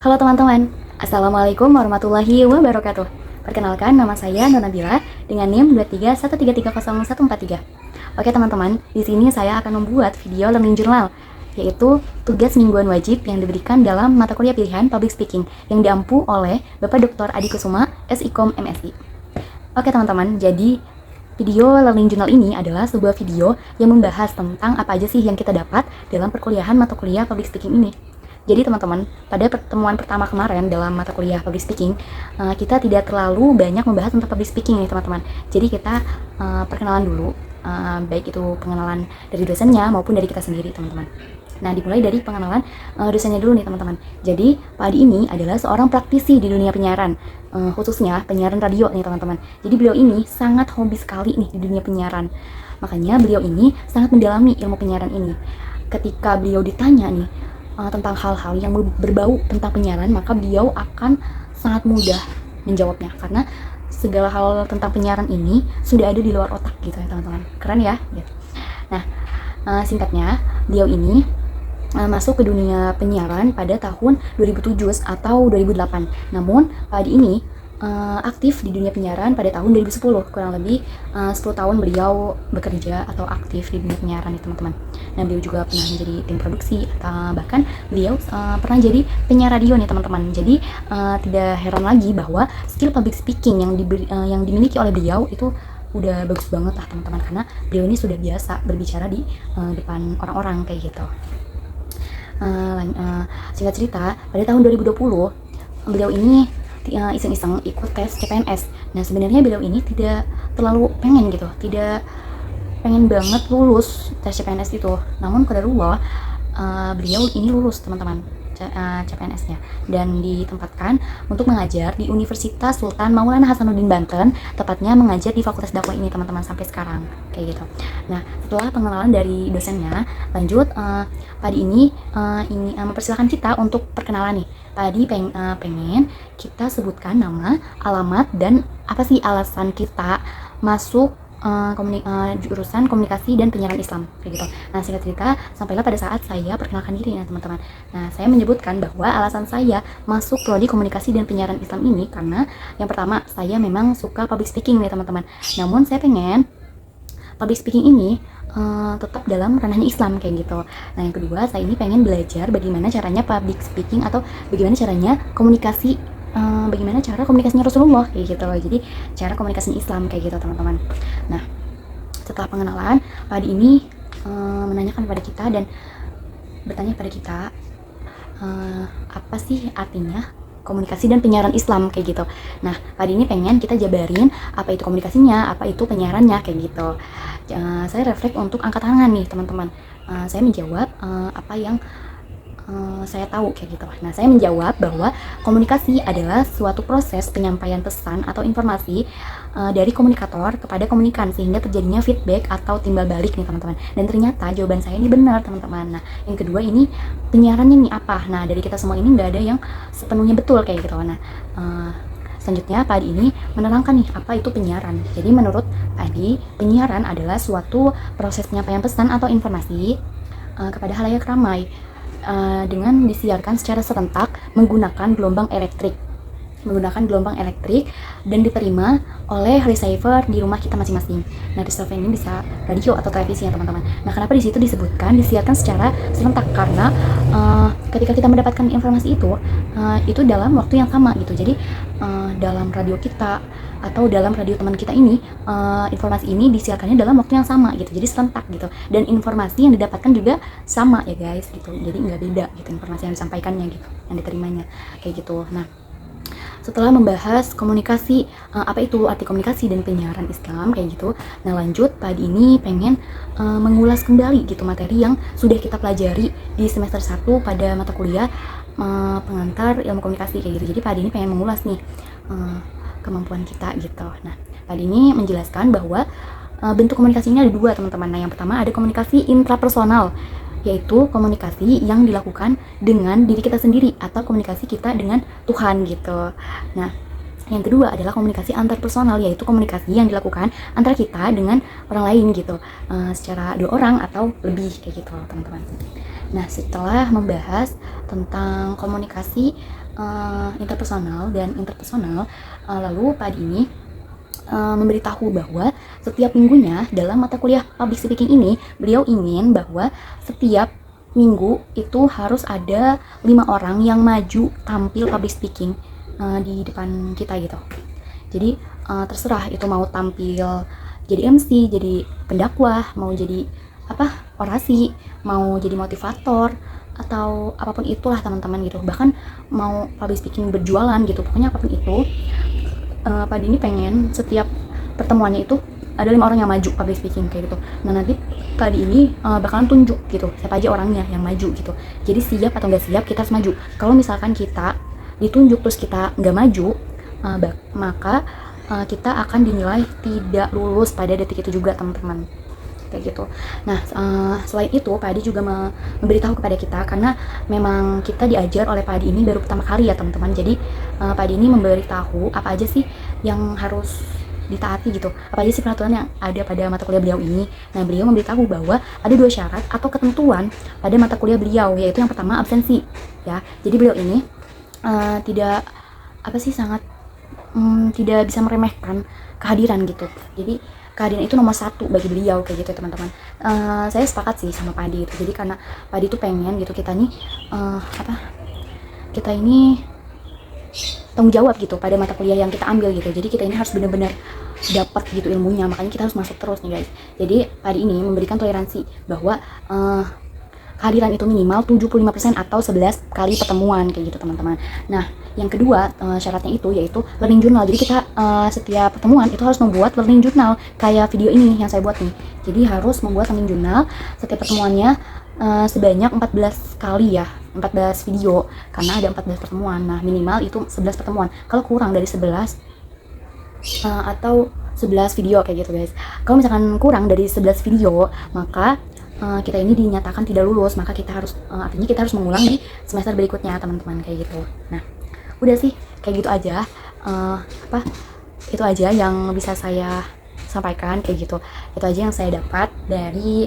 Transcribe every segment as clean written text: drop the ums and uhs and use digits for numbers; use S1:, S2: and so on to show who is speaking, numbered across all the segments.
S1: Halo teman-teman, Assalamualaikum warahmatullahi wabarakatuh. Perkenalkan, nama saya Nona Bila dengan NIM 2313330143. Oke teman-teman, di sini saya akan membuat video learning journal, yaitu tugas mingguan wajib yang diberikan dalam mata kuliah pilihan Public Speaking yang diampu oleh Bapak Dr. Adi Kusuma, SIKOM MSI. Oke teman-teman, jadi video learning journal ini adalah sebuah video yang membahas tentang apa aja sih yang kita dapat dalam perkuliahan mata kuliah Public Speaking ini. Jadi teman-teman, pada pertemuan pertama kemarin dalam mata kuliah Public Speaking, kita tidak terlalu banyak membahas tentang Public Speaking nih teman-teman. Jadi kita perkenalan dulu, baik itu pengenalan dari dosennya maupun dari kita sendiri teman-teman. Nah, dimulai dari pengenalan dosennya dulu nih teman-teman. Jadi, Pak Adi ini adalah seorang praktisi di dunia penyiaran, khususnya penyiaran radio nih teman-teman. Jadi beliau ini sangat hobi sekali nih di dunia penyiaran. Makanya beliau ini sangat mendalami ilmu penyiaran ini. Ketika beliau ditanya nih, tentang hal-hal yang berbau tentang penyiaran, maka beliau akan sangat mudah menjawabnya karena segala hal tentang penyiaran ini sudah ada di luar otak gitu ya teman-teman. Keren ya gitu. Nah, singkatnya beliau ini masuk ke dunia penyiaran pada tahun 2007 atau 2008. Namun Pak Adi ini aktif di dunia penyiaran pada tahun 2010, kurang lebih 10 tahun beliau bekerja atau aktif di dunia penyiaran nih teman-teman. Nah, beliau juga pernah menjadi tim produksi, bahkan beliau pernah jadi penyiar radio nih teman-teman. Jadi tidak heran lagi bahwa skill public speaking yang dimiliki oleh beliau itu udah bagus banget lah teman-teman, karena beliau ini sudah biasa berbicara di depan orang-orang kayak gitu. Singkat cerita, pada tahun 2020 beliau ini iseng-iseng ikut tes CPNS. Nah, sebenarnya beliau ini tidak terlalu pengen gitu, tidak pengen banget lulus tes CPNS itu. Namun qadarullah, beliau ini lulus teman-teman CPNS-nya dan ditempatkan untuk mengajar di Universitas Sultan Maulana Hasanuddin Banten, tepatnya mengajar di Fakultas Dakwah ini teman-teman sampai sekarang kayak gitu. Nah, setelah pengenalan dari dosennya, lanjut Pak Adi ini mempersilahkan kita untuk perkenalan nih. Pak Adi pengen kita sebutkan nama, alamat, dan apa sih alasan kita masuk jurusan komunikasi dan penyiaran Islam kayak gitu. Nah, singkat cerita, sampailah pada saat saya perkenalkan diri ya teman-teman. Nah, saya menyebutkan bahwa alasan saya masuk prodi komunikasi dan penyiaran Islam ini karena yang pertama, saya memang suka public speaking nih teman-teman. Namun saya pengen public speaking ini tetap dalam ranahnya Islam kayak gitu. Nah, yang kedua, saya ini pengen belajar bagaimana caranya public speaking atau bagaimana caranya komunikasi, bagaimana cara komunikasinya Rasulullah kayak gitu. Jadi cara komunikasinya Islam kayak gitu teman-teman. Nah, setelah pengenalan, Pak Adi ini menanyakan kepada kita dan bertanya kepada kita, apa sih artinya komunikasi dan penyiaran Islam kayak gitu. Nah, Pak Adi ini pengen kita jabarin apa itu komunikasinya, apa itu penyiarannya kayak gitu. Saya refleks untuk angkat tangan nih teman-teman. Saya menjawab apa yang saya tahu kayak gitu. Nah, saya menjawab bahwa komunikasi adalah suatu proses penyampaian pesan atau informasi dari komunikator kepada komunikan sehingga terjadinya feedback atau timbal balik nih teman-teman. Dan ternyata jawaban saya ini benar teman-teman. Nah, yang kedua ini penyiarannya nih apa? Nah, dari kita semua ini nggak ada yang sepenuhnya betul kayak gitu. Nah, selanjutnya Pak Adi ini menerangkan nih apa itu penyiaran. Jadi menurut Pak Adi, penyiaran adalah suatu proses penyampaian pesan atau informasi kepada halayak ramai dengan disiarkan secara serentak menggunakan gelombang elektrik dan diterima oleh receiver di rumah kita masing-masing. Nah, receiver ini bisa radio atau televisi ya teman-teman. Nah, kenapa di situ disebutkan disiarkan secara serentak? Karena ketika kita mendapatkan informasi itu dalam waktu yang sama gitu. Jadi dalam radio kita atau dalam radio teman kita ini, informasi ini disiarkannya dalam waktu yang sama gitu, jadi serentak gitu, dan informasi yang didapatkan juga sama ya guys gitu, jadi nggak beda gitu informasi yang disampaikannya gitu, yang diterimanya kayak gitu. Nah, setelah membahas komunikasi, apa itu arti komunikasi dan penyiaran Islam kayak gitu, nah lanjut Pak Adi ini pengen mengulas kembali gitu materi yang sudah kita pelajari di semester 1 pada mata kuliah pengantar ilmu komunikasi kayak gitu. Jadi Pak Adi ini pengen mengulas nih kemampuan kita gitu. Nah, Pak Adi ini menjelaskan bahwa bentuk komunikasi ini ada dua teman-teman. Nah, yang pertama ada komunikasi intrapersonal, yaitu komunikasi yang dilakukan dengan diri kita sendiri atau komunikasi kita dengan Tuhan gitu. Nah, Yang kedua adalah komunikasi antarpersonal, yaitu komunikasi yang dilakukan antara kita dengan orang lain gitu, secara 2 orang atau lebih kayak gitu teman-teman. Nah, setelah membahas tentang komunikasi interpersonal dan interpersonal, lalu Pak Adi ini memberitahu bahwa setiap minggunya dalam mata kuliah public speaking ini, beliau ingin bahwa setiap minggu itu harus ada 5 orang yang maju tampil public speaking di depan kita gitu. Jadi terserah itu mau tampil jadi MC, jadi pendakwah, mau jadi orasi, mau jadi motivator, atau apapun itulah teman-teman gitu. Bahkan mau public speaking berjualan gitu, pokoknya apapun itu, Pak Adi ini pengen setiap pertemuannya itu ada 5 orang yang maju public speaking kayak gitu. Nah, nanti Pak Adi ini bakalan tunjuk gitu siapa aja orangnya yang maju gitu. Jadi siap atau nggak siap kita harus maju. Kalau misalkan kita ditunjuk terus kita nggak maju, maka kita akan dinilai tidak lulus pada detik itu juga teman-teman, kayak gitu. Nah, selain itu Pak Adi juga memberitahu kepada kita, karena memang kita diajar oleh Pak Adi ini baru pertama kali ya teman-teman. Jadi Pak Adi ini memberitahu apa aja sih yang harus ditaati gitu, apa aja sih peraturan yang ada pada mata kuliah beliau ini. Nah, beliau memberitahu bahwa ada 2 syarat atau ketentuan pada mata kuliah beliau, yaitu yang pertama absensi ya. Jadi beliau ini tidak sangat tidak bisa meremehkan kehadiran gitu. Jadi kehadiran itu nomor 1 bagi beliau kayak gitu ya teman-teman. Saya sepakat sih sama Pak Adi itu. Jadi karena Pak Adi tuh pengen gitu kita nih kita ini tanggung jawab gitu pada mata kuliah yang kita ambil gitu. Jadi kita ini harus benar-benar dapat gitu ilmunya, makanya kita harus masuk terus nih guys. Jadi Pak Adi ini memberikan toleransi bahwa kehadiran itu minimal 75% atau 11 kali pertemuan kayak gitu teman-teman. Nah, yang kedua syaratnya itu yaitu learning journal. Jadi kita setiap pertemuan itu harus membuat learning journal kayak video ini yang saya buat nih. Jadi harus membuat learning journal setiap pertemuannya sebanyak 14 kali ya, 14 video, karena ada 14 pertemuan. Nah, minimal itu 11 pertemuan. Kalau kurang dari 11 atau 11 video kayak gitu guys. Kalau misalkan kurang dari 11 video, maka kita ini dinyatakan tidak lulus, maka kita harus artinya kita harus mengulang di semester berikutnya teman-teman kayak gitu. Nah, udah sih kayak gitu aja, itu aja yang bisa saya sampaikan kayak gitu. Itu aja yang saya dapat dari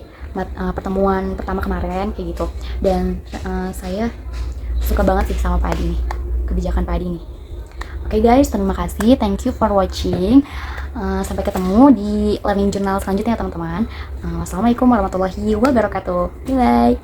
S1: pertemuan pertama kemarin kayak gitu. Dan saya suka banget sih sama Pak Adi nih, kebijakan Pak Adi nih. Oke guys, terima kasih, thank you for watching. Sampai ketemu di learning journal selanjutnya teman-teman. Wassalamualaikum warahmatullahi wabarakatuh. Bye.